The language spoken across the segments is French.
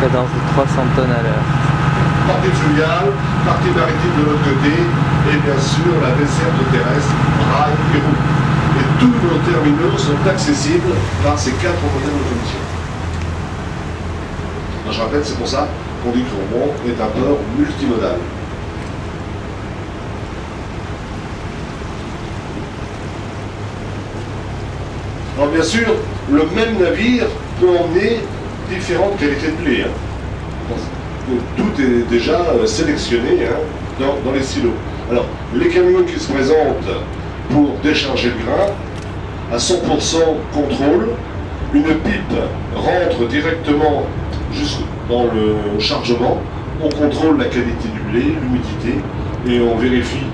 cadence de 300 tonnes à l'heure. Partie fluviale, partie maritime de l'autre côté, et bien sûr la desserte terrestre, rail et route. Et tous nos terminaux sont accessibles par ces 4 modèles de commission. Je rappelle, c'est pour ça qu'on dit que Rouen est un port multimodal. Alors bien sûr, le même navire peut emmener différentes qualités de blé. Donc, tout est déjà sélectionné dans les silos. Alors, les camions qui se présentent pour décharger le grain, à 100% contrôle, une pipe rentre directement jusque dans le chargement, on contrôle la qualité du blé, l'humidité, et on vérifie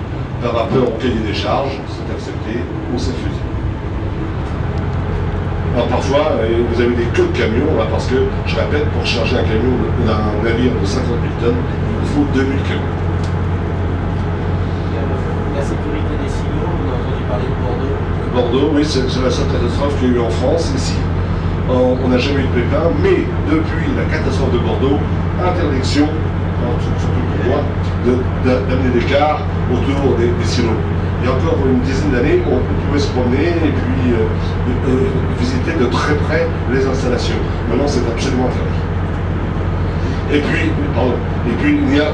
par rapport au cahier des charges, c'est accepté ou c'est refusé. Alors parfois, vous avez des queues de camions, là, parce que, je répète, pour charger un camion d'un navire de 50 000 tonnes, il faut 2000 camions. La sécurité des silos, on a entendu parler de Bordeaux. Bordeaux, oui, c'est la seule catastrophe qu'il y a eu en France. Ici, on n'a jamais eu de pépin, mais depuis la catastrophe de Bordeaux, interdiction, surtout pour moi, d'amener des cars autour des silos. Il y a encore une dizaine d'années, on pouvait se promener et puis visiter de très près les installations. Maintenant, c'est absolument interdit. Et puis, il n'y a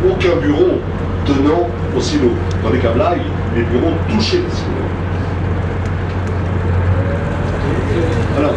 aucun bureau tenant au silo. Dans les câblages, les bureaux touchaient les silos. Alors,